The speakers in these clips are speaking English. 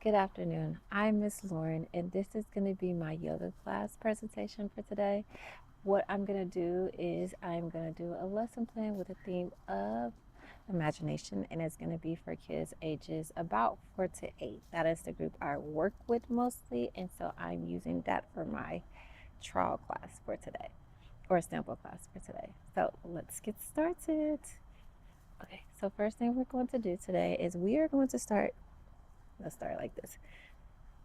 Good afternoon. I'm Miss Lauren, and this is going to be my yoga class presentation for today. What I'm going to do is I'm going to do a lesson plan with a theme of imagination, and it's going to be for kids ages about 4 to 8. That is the group I work with mostly, and so I'm using that for my trial class for today, or sample class for today. So let's get started. Okay, so first thing we're going to do today is we are going to let's start like this.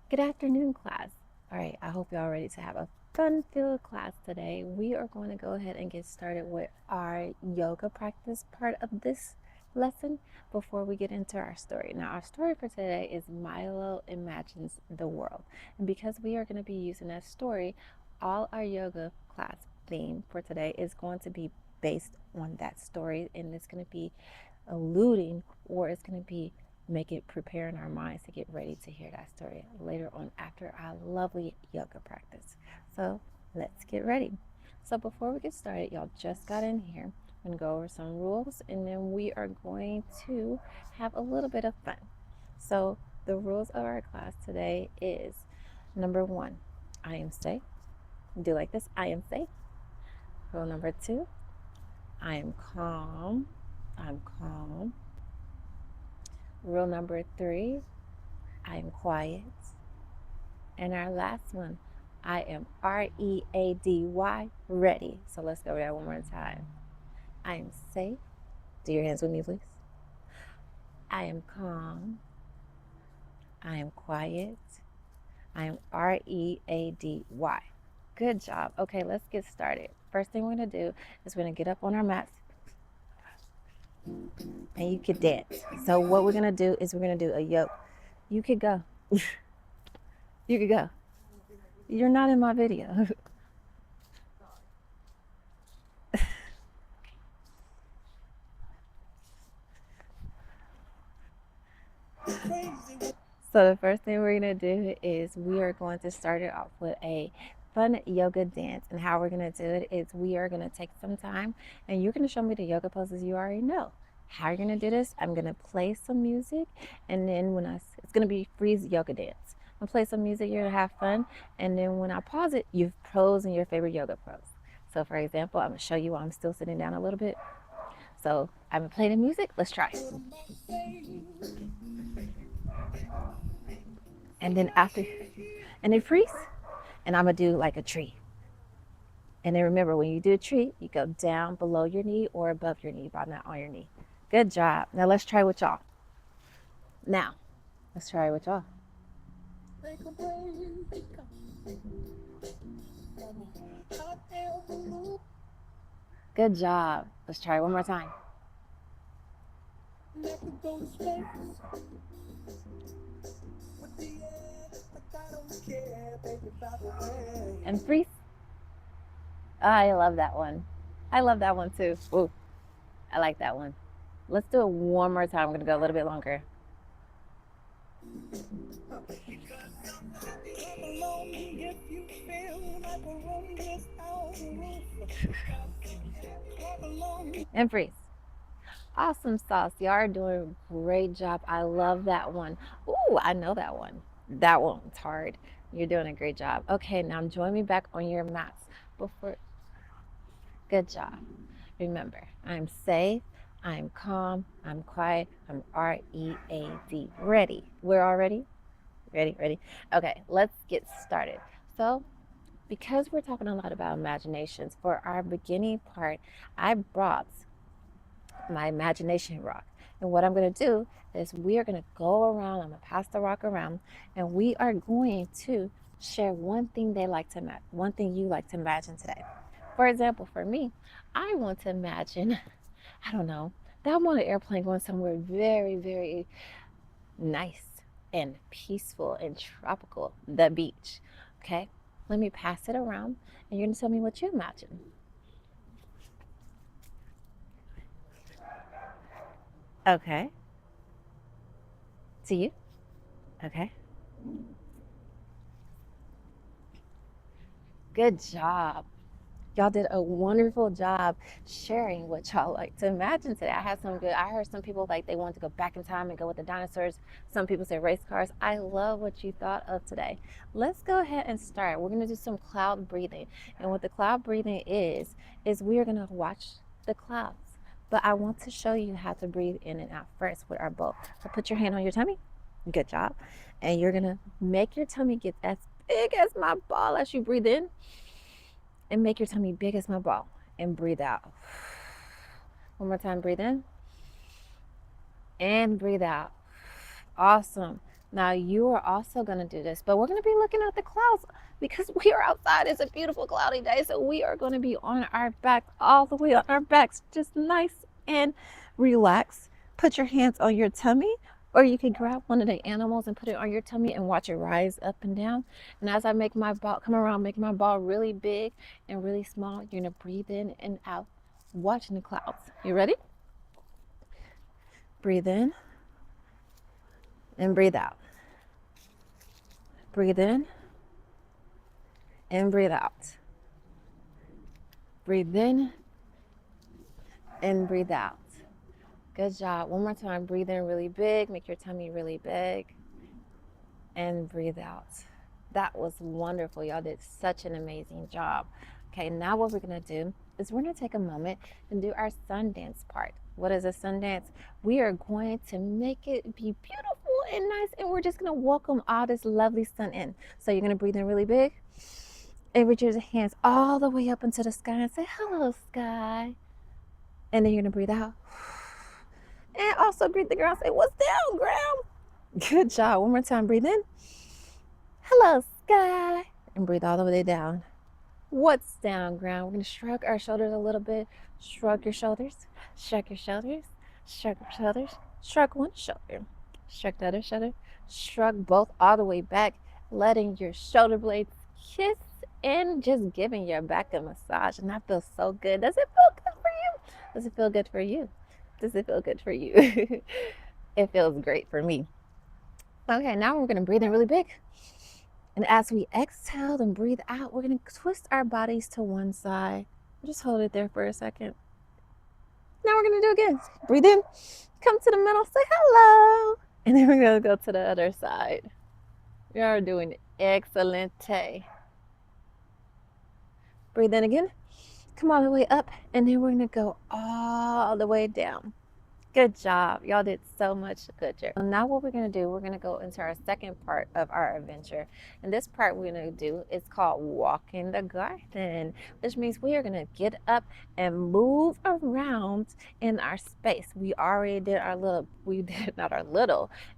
Good afternoon, class. All right, I hope you're all ready to have a fun-filled class today. We are going to go ahead and get started with our yoga practice part of this lesson before we get into our story. Now, our story for today is Milo Imagines the World. And because we are going to be using that story, all our yoga class theme for today is going to be based on that story, and it's going to be alluding, or it's going to be make it preparing our minds to get ready to hear that story later on after our lovely yoga practice. So let's get ready. So before we get started, y'all just got in here. I'm going to go over some rules, and then we are going to have a little bit of fun. So the rules of our class today is number 1, I am safe. Do like this, I am safe. Rule number 2, I am calm. I'm calm. Rule number 3, I am quiet. And our last one, I am ready, ready. So let's go over that one more time. I am safe. Do your hands with me, please. I am calm. I am quiet. I am ready. Good job. Okay, let's get started. First thing we're going to do is we're going to get up on our mats and you could dance. So what we're going to do is we're going to do a yoke. You could go. You could go. You're not in my video. So the first thing we're going to do is we are going to start it off with a fun yoga dance. And how we're going to do it is we are going to take some time and you're going to show me the yoga poses you already know. How you're going to do this, I'm going to play some music, and then it's going to be freeze yoga dance. I'm going to play some music, you're going to have fun, and then when I pause it, you've pose in your favorite yoga pose. So for example, I'm going to show you while I'm still sitting down a little bit. So I'm going to play the music. Let's try. And then freeze, and I'm gonna do like a tree. And then remember, when you do a tree, you go down below your knee or above your knee, but not on your knee. Good job. Now let's try with y'all. Now, let's try with y'all. Good job. Let's try it one more time. And freeze. I love that one. I love that one too. Ooh, I like that one. Let's do it one more time. I'm gonna go a little bit longer. And freeze. Awesome sauce. Y'all are doing a great job. I love that one. Ooh, I know that one. That one's hard. You're doing a great job. Okay, now join me back on your mats. Before, good job. Remember, I'm safe, I'm calm, I'm quiet, I'm ready. Ready. We're all ready? Ready, ready. Okay, let's get started. So, because we're talking a lot about imaginations, for our beginning part, I brought my imagination rock. And what I'm going to do is we are going to go around, I'm going to pass the rock around, and we are going to share one thing one thing you like to imagine today. For example, for me, I want to imagine, I don't know, that I'm on an airplane going somewhere very, very nice and peaceful and tropical, the beach. Okay, let me pass it around, and you're going to tell me what you imagine. Okay, to you. Okay. Good job. Y'all did a wonderful job sharing what y'all like to imagine today. I heard some people like they wanted to go back in time and go with the dinosaurs. Some people say race cars. I love what you thought of today. Let's go ahead and start. We're going to do some cloud breathing. And what the cloud breathing is we are going to watch the clouds. But I want to show you how to breathe in and out first with our bowl. So put your hand on your tummy. Good job. And you're going to make your tummy get as big as my ball as you breathe in, and make your tummy big as my ball, and breathe out. One more time, breathe in and breathe out. Awesome. Now you are also going to do this, but we're going to be looking at the clouds because we are outside. It's a beautiful cloudy day, so we are going to be on our back, all the way on our backs, just nice and relaxed. Put your hands on your tummy, or you can grab one of the animals and put it on your tummy and watch it rise up and down. And as I make my ball come around, make my ball really big and really small, you're going to breathe in and out, watching the clouds. You ready? Breathe in and breathe out. Breathe in and breathe out. Breathe in and breathe out. Good job. One more time. Breathe in really big. Make your tummy really big. And breathe out. That was wonderful. Y'all did such an amazing job. Okay, now what we're going to do is we're going to take a moment and do our sun dance part. What is a sun dance? We are going to make it be beautiful and nice, and we're just going to welcome all this lovely sun in. So you're going to breathe in really big and reach your hands all the way up into the sky and say, hello, sky. And then you're going to breathe out. And also greet the ground. Say, what's down, ground? Good job. One more time. Breathe in. Hello, sky. And breathe all the way down. What's down, ground? We're going to shrug our shoulders a little bit. Shrug your shoulders. Shrug your shoulders. Shrug your shoulders. Shrug one shoulder. Shrug the other shoulder. Shrug both all the way back, letting your shoulder blades kiss and just giving your back a massage. And that feels so good. Does it feel good for you? Does it feel good for you? Does it feel good for you? It feels great for me. Okay, now we're going to breathe in really big. And as we exhale and breathe out, we're going to twist our bodies to one side. Just hold it there for a second. Now we're going to do it again. Breathe in, come to the middle, say hello. And then we're going to go to the other side. We are doing excellent. Breathe in again. Come all the way up, and then we're going to go all the way down. Good job. Y'all did so much good job. Now what we're going to do, we're going to go into our second part of our adventure. And this part we're going to do is called walking the garden, which means we are going to get up and move around in our space. We already did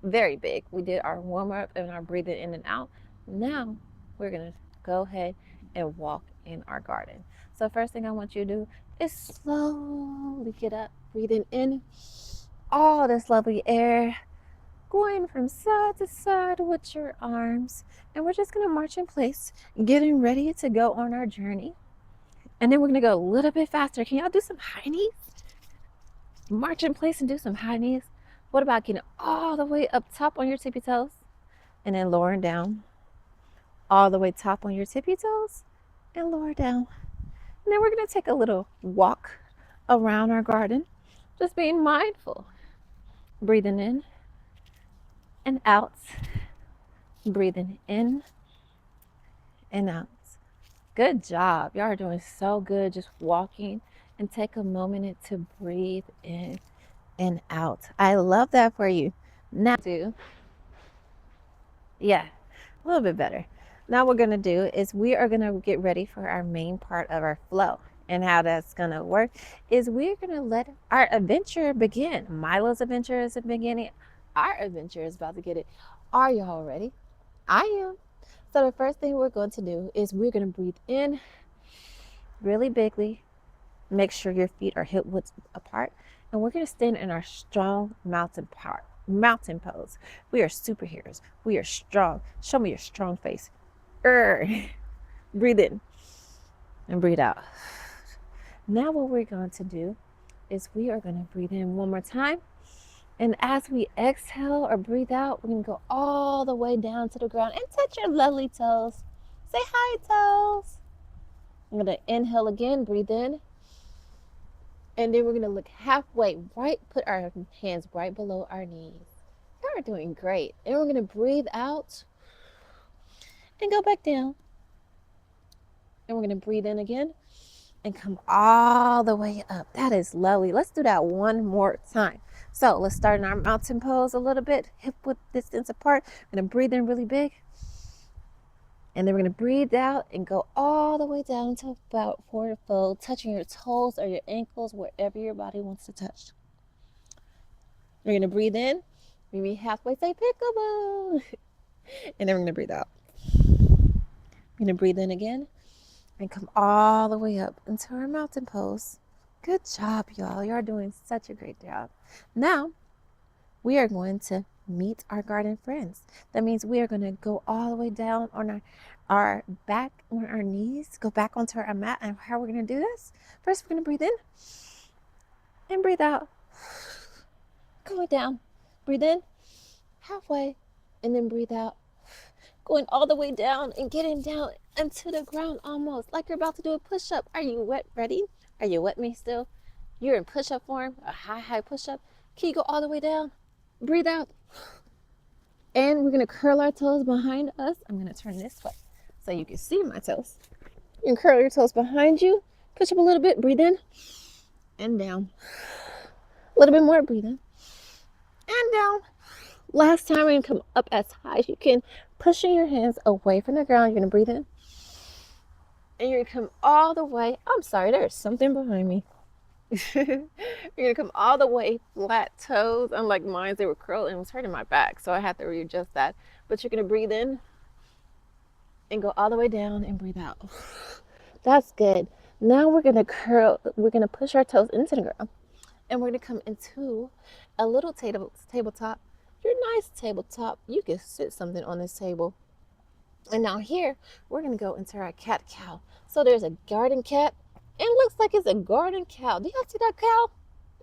very big. We did our warm up and our breathing in and out. Now we're going to go ahead and walk in our garden. So first thing I want you to do is slowly get up, breathing in all this lovely air, going from side to side with your arms. And we're just going to march in place, getting ready to go on our journey. And then we're going to go a little bit faster. Can y'all do some high knees? March in place and do some high knees. What about getting all the way up top on your tippy toes and then lowering down? All the way top on your tippy toes and lower down. And then we're going to take a little walk around our garden, just being mindful. Breathing in and out. Breathing in and out. Good job. Y'all are doing so good just walking, and take a moment to breathe in and out. I love that for you. Now a little bit better. Now what we're going to do is we are going to get ready for our main part of our flow. And how that's going to work is we're going to let our adventure begin. Milo's adventure is beginning. Our adventure is about to get it. Are y'all ready? I am. So the first thing we're going to do is we're going to breathe in really bigly. Make sure your feet are hip width apart. And we're going to stand in our strong mountain pose. We are superheroes. We are strong. Show me your strong face. Breathe in and breathe out. Now what we're going to do is we are going to breathe in one more time. And as we exhale or breathe out, we're going to go all the way down to the ground and touch your lovely toes. Say hi, toes. I'm going to inhale again, breathe in. And then we're going to look halfway, right, put our hands right below our knees. You're doing great. And we're going to breathe out and go back down. And we're going to breathe in again and come all the way up. That is lovely. Let's do that one more time. So let's start in our mountain pose a little bit, hip width distance apart. We're going to breathe in really big. And then we're going to breathe out and go all the way down to about forward fold, touching your toes or your ankles, wherever your body wants to touch. We're going to breathe in, maybe halfway, say peekaboo. And then we're going to breathe out. We're going to breathe in again and come all the way up into our mountain pose. Good job, y'all. You are doing such a great job. Now, we are going to meet our garden friends. That means we are going to go all the way down on our back, on our knees, go back onto our mat. And how we're going to do this? First, we're going to breathe in and breathe out. Going down. Breathe in halfway and then breathe out. Going all the way down and getting down into the ground almost like you're about to do a push-up. Are you wet? Ready? Are you wet me still? You're in push-up form, a high push-up. Can you go all the way down? Breathe out. And we're going to curl our toes behind us. I'm going to turn this way so you can see my toes. You can curl your toes behind you. Push up a little bit. Breathe in and down. A little bit more. Breathe in and down. Last time, we're going to come up as high as you can, pushing your hands away from the ground. You're going to breathe in. And you're going to come all the way. I'm sorry, there's something behind me. You're going to come all the way flat toes. Unlike mine, they were curled and it was hurting my back, so I had to readjust that. But you're going to breathe in and go all the way down and breathe out. That's good. Now we're going to curl. We're going to push our toes into the ground. And we're going to come into a little tabletop. Your nice tabletop. You can sit something on this table. And now here, we're going to go into our cat-cow. So there's a garden cat. It looks like it's a garden cow. Do y'all see that cow?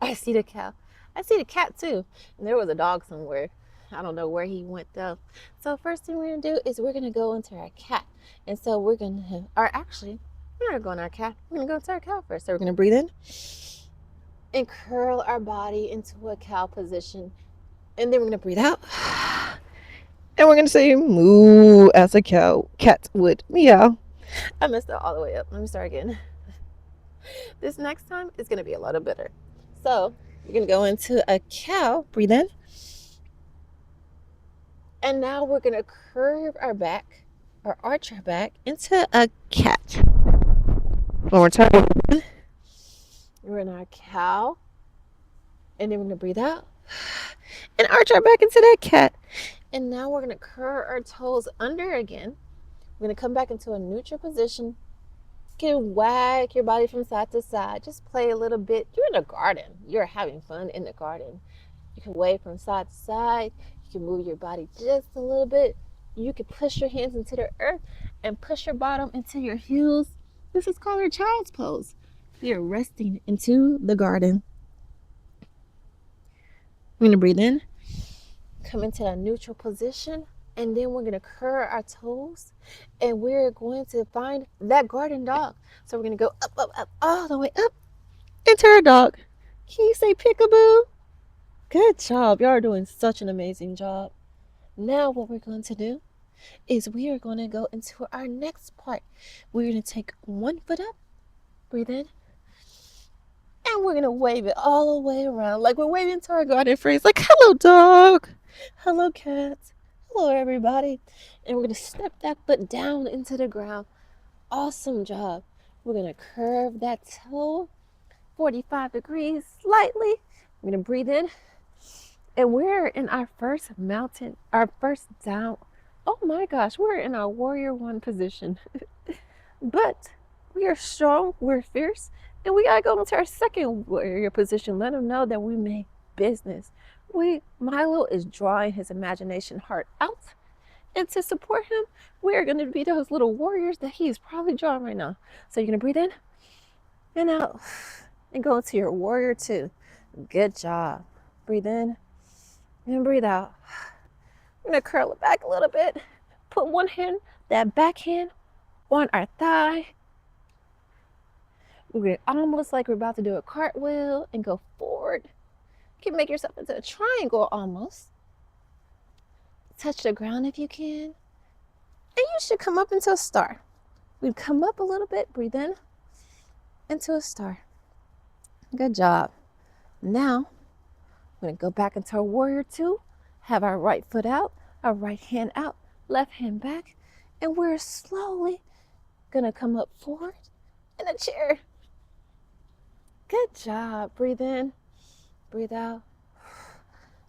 I see the cow. I see the cat too. And there was a dog somewhere. I don't know where he went though. So first thing we're going to do is we're going to go into our cat. And so we're going to, or actually, we're not going to our cat. We're going to go into our cow first. So we're going to breathe in and curl our body into a cow position. And then we're going to breathe out. And we're going to say moo as a cat would meow. I messed that all the way up. Let me start again. This next time is going to be a lot better. So you're going to go into a cow. Breathe in. And now we're going to curve our back or arch our back into a cat. One more time. We're in our cow. And then we're going to breathe out and arch our back into that cat. And now we're going to curl our toes under again. We're going to come back into a neutral position. You can wag your body from side to side. Just play a little bit. You're in the garden. You're having fun in the garden. You can wave from side to side. You can move your body just a little bit. You can push your hands into the earth and push your bottom into your heels. This is called our child's pose. We are resting into the garden. We're going to breathe in, come into that neutral position, and then we're going to curl our toes, and we're going to find that garden dog. So we're going to go up, all the way up into our dog. Can you say peekaboo? Good job. Y'all are doing such an amazing job. Now what we're going to do is we are going to go into our next part. We're going to take one foot up, breathe in, and we're going to wave it all the way around like we're waving to our garden friends, like, hello, dog. Hello, cat. Hello, everybody. And we're going to step that foot down into the ground. Awesome job. We're going to curve that toe 45 degrees slightly. We're going to breathe in. And we're in our first mountain, our first down. Oh my gosh, we're in our warrior one position. But we are strong, we're fierce, and we gotta go into our second warrior position. Let them know that we make business. Milo is drawing his imagination heart out. And to support him, we are gonna be those little warriors that he's probably drawing right now. So you're gonna breathe in and out and go into your warrior two. Good job. Breathe in and breathe out. We're gonna curl it back a little bit. Put one hand, that back hand, on our thigh. We're almost like we're about to do a cartwheel and go forward. You can make yourself into a triangle almost. Touch the ground if you can. And you should come up into a star. We'd come up a little bit, breathe in, into a star. Good job. Now, we're going to go back into our warrior two, have our right foot out, our right hand out, left hand back, and we're slowly going to come up forward in a chair. Good job. Breathe in, breathe out,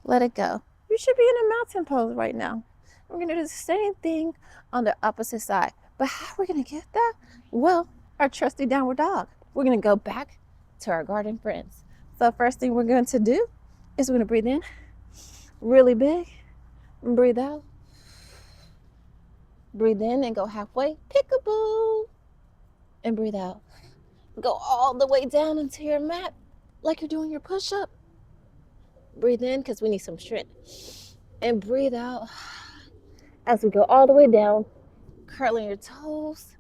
let it go. You should be in a mountain pose right now. We're going to do the same thing on the opposite side. But how are we going to get that? Well, our trusty downward dog. We're going to go back to our garden friends. So first thing we're going to do is we're going to breathe in really big, breathe out, breathe in and go halfway, peekaboo, and breathe out. Go all the way down into your mat like you're doing your push-up. Breathe in because we need some strength. And breathe out as we go all the way down, curling your toes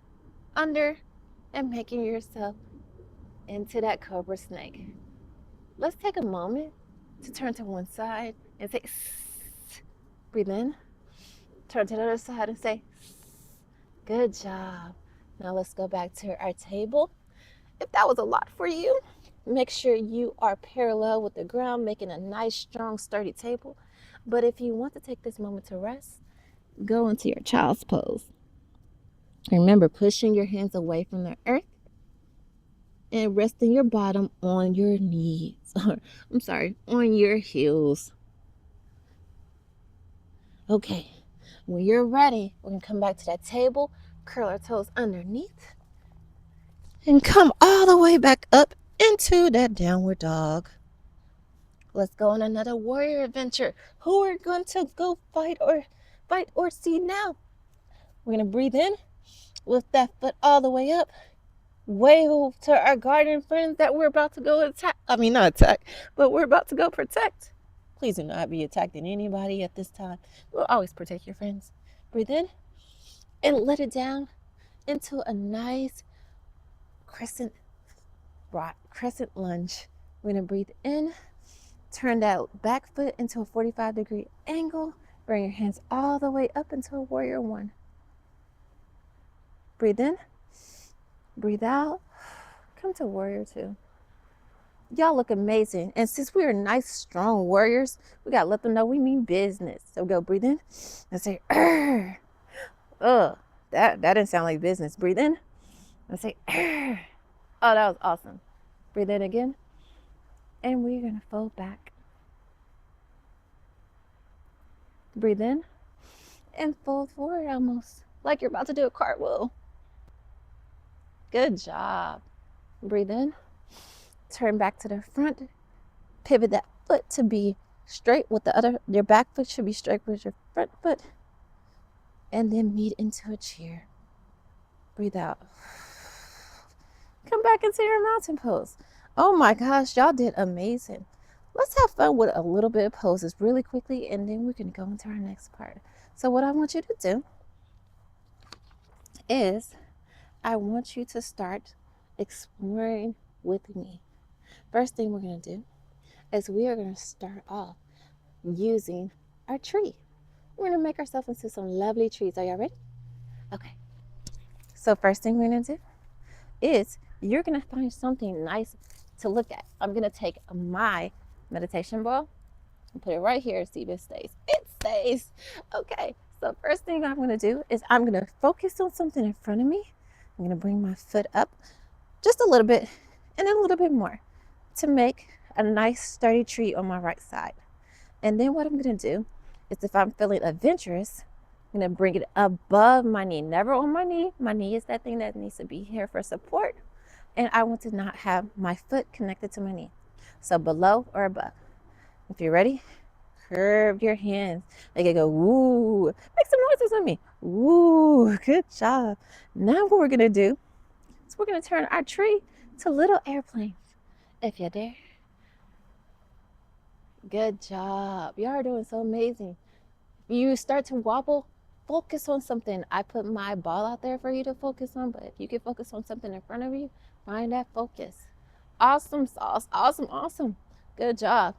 under and making yourself into that cobra snake. Let's take a moment to turn to one side and say, sss. Breathe in. Turn to the other side and say, sss. Good job. Now let's go back to our table. If that was a lot for you, make sure you are parallel with the ground, making a nice, strong, sturdy table. But if you want to take this moment to rest, go into your child's pose. Remember, pushing your hands away from the earth and resting your bottom on your knees. On your heels. Okay, when you're ready, we're gonna come back to that table, curl our toes underneath, and come all the way back up into that downward dog. Let's go on another warrior adventure. Who are going to go fight or see now? We're gonna breathe in, lift that foot all the way up, wave to our garden friends that we're about to go attack. Not attack, but we're about to go protect. Please do not be attacking anybody at this time. We'll always protect your friends. Breathe in and let it down into a nice crescent lunge. We're gonna breathe in, turn that back foot into a 45-degree angle. Bring your hands all the way up into a warrior one. Breathe in, breathe out, come to warrior two. Y'all look amazing. And since we are nice, strong warriors, we gotta let them know we mean business. So go breathe in and say, Arr. That didn't sound like business. Breathe in and say, Arr. Oh, that was awesome. Breathe in again. And we're gonna fold back. Breathe in and fold forward almost like you're about to do a cartwheel. Good job. Breathe in. Turn back to the front. Pivot that foot to be straight with your back foot should be straight with your front foot. And then meet into a chair. Breathe out. Come back into your mountain pose. Oh my gosh, y'all did amazing. Let's have fun with a little bit of poses really quickly, and then we're going to go into our next part. So what I want you to do is I want you to start exploring with me. First thing we're going to do is we are going to start off using our tree. We're going to make ourselves into some lovely trees. Are y'all ready? Okay. So first thing we're going to do is you're going to find something nice to look at. I'm going to take my meditation ball and put it right here. See if it stays. It stays. Okay. So first thing I'm going to do is I'm going to focus on something in front of me. I'm going to bring my foot up just a little bit and a little bit more to make a nice sturdy tree on my right side. And then what I'm going to do is, if I'm feeling adventurous, I'm going to bring it above my knee, never on my knee. My knee is that thing that needs to be here for support. And I want to not have my foot connected to my knee. So below or above. If you're ready, curve your hands. Make it go, woo. Make some noises with me. Woo, good job. Now what we're going to do is we're going to turn our tree to little airplanes. If you're there. Good job. You are doing so amazing. You start to wobble, focus on something. I put my ball out there for you to focus on, but if you can focus on something in front of you, Find that focus. Awesome sauce. Awesome, awesome. Good job.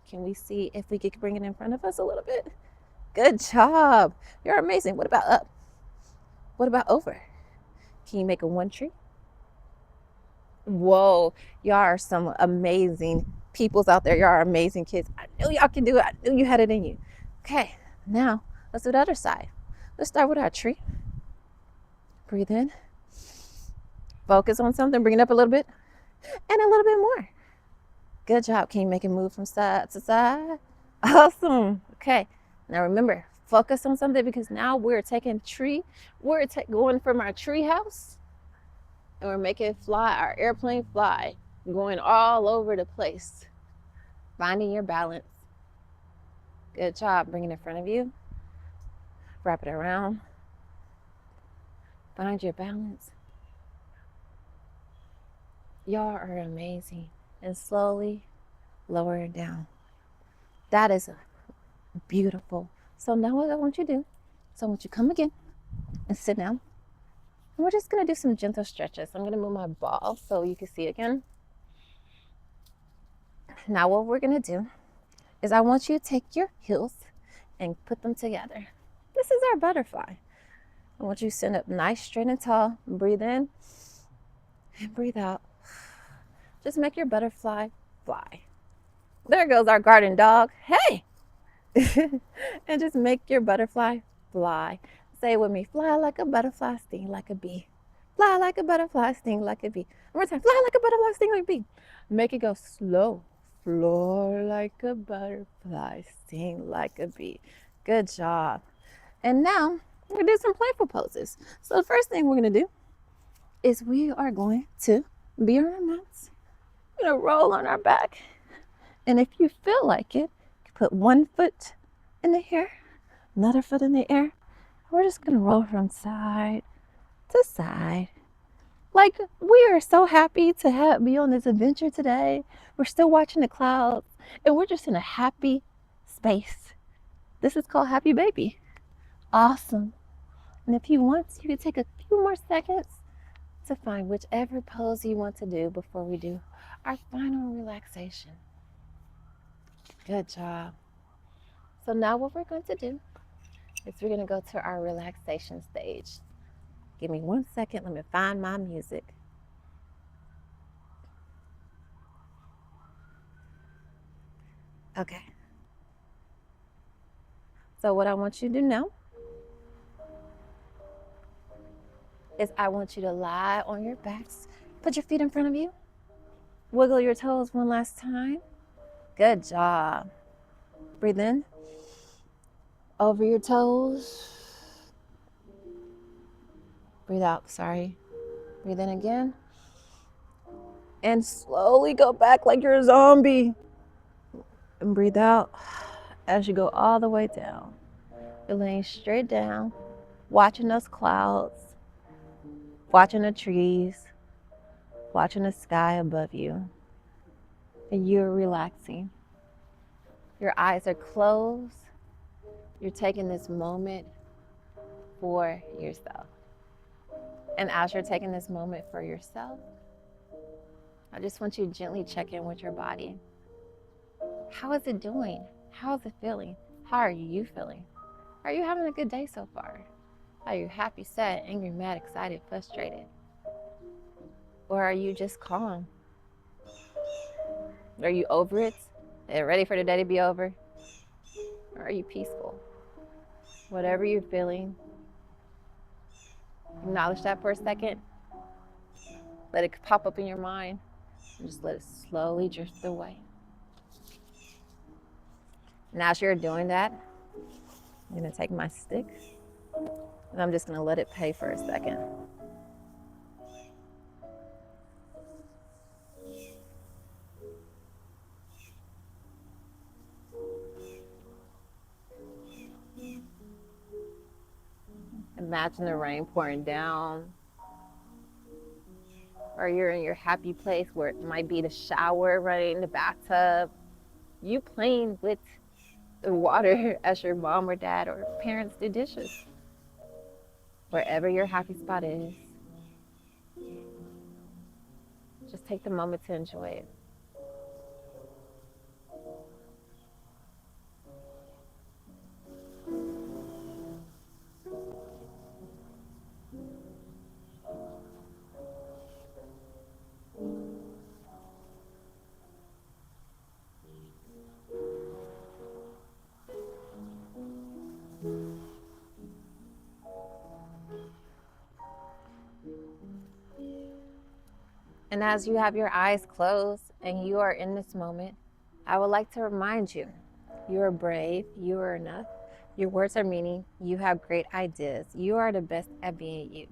Can we see if we could bring it in front of us a little bit? Good job. You're amazing. What about up? What about over? Can you make a one tree? Whoa, y'all are some amazing peoples out there. Y'all are amazing kids. I knew y'all can do it. I knew you had it in you. Okay, now let's do the other side. Let's start with our tree. Breathe in. Focus on something. Bring it up a little bit and a little bit more. Good job. Can you make it move from side to side? Awesome. Okay, now remember, focus on something because now we're taking tree. We're going from our tree house and we're making it fly, our airplane fly, going all over the place. Finding your balance. Good job. Bring it in front of you. Wrap it around. Find your balance. Y'all are amazing. And slowly lower it down. That is beautiful. So now what I want you to do, so I want you to come again and sit down. And we're just going to do some gentle stretches. I'm going to move my ball so you can see again. Now what we're going to do is I want you to take your heels and put them together. This is our butterfly. I want you to sit up nice, straight, and tall. Breathe in and breathe out. Just make your butterfly fly. There goes our garden dog. Hey! And just make your butterfly fly. Say it with me. Fly like a butterfly, sting like a bee. Fly like a butterfly, sting like a bee. One more time. Fly like a butterfly, sting like a bee. Make it go slow. Floor like a butterfly, sting like a bee. Good job. And now we're going to do some playful poses. So the first thing we're going to do is we are going to be on our mats. We're going to roll on our back. And if you feel like it, you put one foot in the air, another foot in the air. We're just going to roll from side to side. Like, we are so happy to be on this adventure today. We're still watching the clouds, and we're just in a happy space. This is called Happy Baby. Awesome. And if you want, you can take a few more seconds to find whichever pose you want to do before we do our final relaxation. Good job. So now what we're going to do is we're going to go to our relaxation stage. Give me 1 second. Let me find my music. Okay. So what I want you to do now is I want you to lie on your backs. Put your feet in front of you. Wiggle your toes one last time. Good job. Breathe in. Over your toes. Breathe out, sorry. Breathe in again. And slowly go back like you're a zombie. And breathe out as you go all the way down. You're laying straight down, watching those clouds, watching the trees, watching the sky above you. And you're relaxing. Your eyes are closed. You're taking this moment for yourself. And as you're taking this moment for yourself, I just want you to gently check in with your body. How is it doing? How is it feeling? How are you feeling? Are you having a good day so far? Are you happy, sad, angry, mad, excited, frustrated? Or are you just calm? Are you over it? Are you ready for the day to be over? Or are you peaceful? Whatever you're feeling, acknowledge that for a second. Let it pop up in your mind and just let it slowly drift away. And as you're doing that, I'm going to take my stick and I'm just going to let it pay for a second. Imagine the rain pouring down, or you're in your happy place where it might be the shower running, the bathtub, you playing with the water as your mom or dad or parents do dishes. Wherever your happy spot is, Just take the moment to enjoy it. And as you have your eyes closed and you are in this moment, I would like to remind you, you are brave, you are enough, your words are meaning, you have great ideas, you are the best at being you.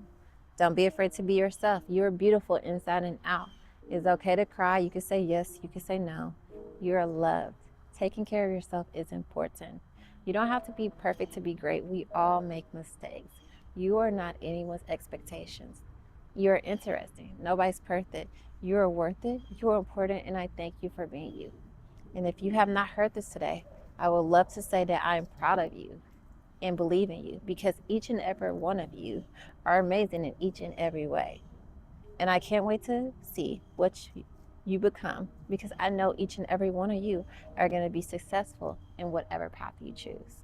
Don't be afraid to be yourself. You are beautiful inside and out. It's okay to cry. You can say yes, you can say no. You are loved. Taking care of yourself is important. You don't have to be perfect to be great. We all make mistakes. You are not anyone's expectations. You are interesting. Nobody's perfect. You are worth it. You are important, and I thank you for being you. And if you have not heard this today, I would love to say that I am proud of you and believe in you, because each and every one of you are amazing in each and every way. And I can't wait to see what you become, because I know each and every one of you are going to be successful in whatever path you choose.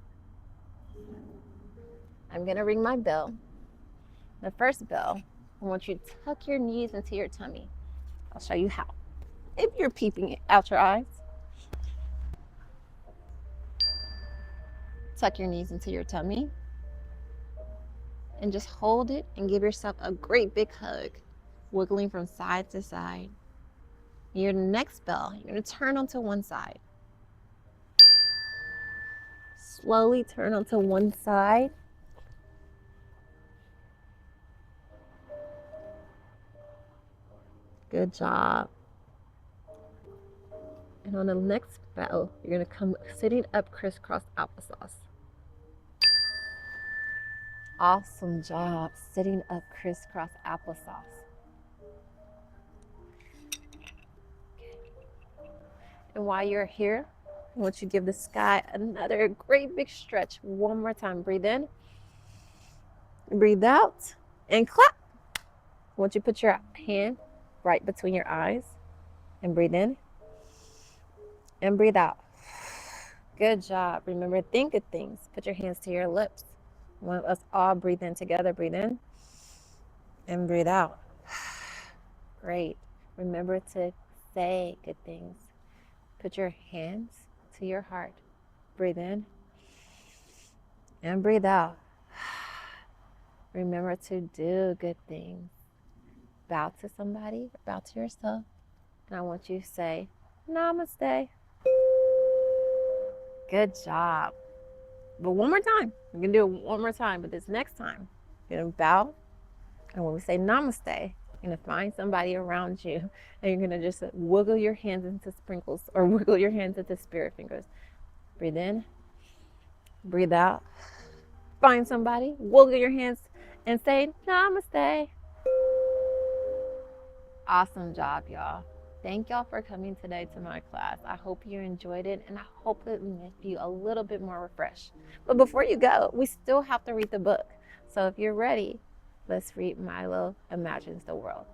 I'm going to ring my bell. The first bell, I want you to tuck your knees into your tummy. I'll show you how. If you're peeping out your eyes, tuck your knees into your tummy and just hold it and give yourself a great big hug, wiggling from side to side. Your next bell, you're going to turn onto one side. Slowly turn onto one side. Good job. And on the next bell, you're going to come sitting up crisscross applesauce. Awesome job, sitting up crisscross applesauce. And while you're here, I want you to give the sky another great big stretch. One more time. Breathe in, breathe out, and clap. I want you to put your hand right between your eyes and breathe in and breathe out. Good job. Remember, think of things. Put your hands to your lips. I want us all breathe in together. Breathe in and breathe out. Great. Remember to say good things. Put your hands to your heart. Breathe in and breathe out. Remember to do good things. Bow to somebody, bow to yourself, and I want you to say, Namaste. Good job. But one more time. We're going to do it one more time, but this next time, you're going to bow, and when we say Namaste, you're going to find somebody around you, and you're going to just wiggle your hands into sprinkles, or wiggle your hands into spirit fingers. Breathe in, breathe out. Find somebody, wiggle your hands, and say Namaste. Awesome job, y'all. Thank y'all for coming today to my class. I hope you enjoyed it, and I hope it made you a little bit more refreshed. But before you go, we still have to read the book. So if you're ready, let's read Milo Imagines the World.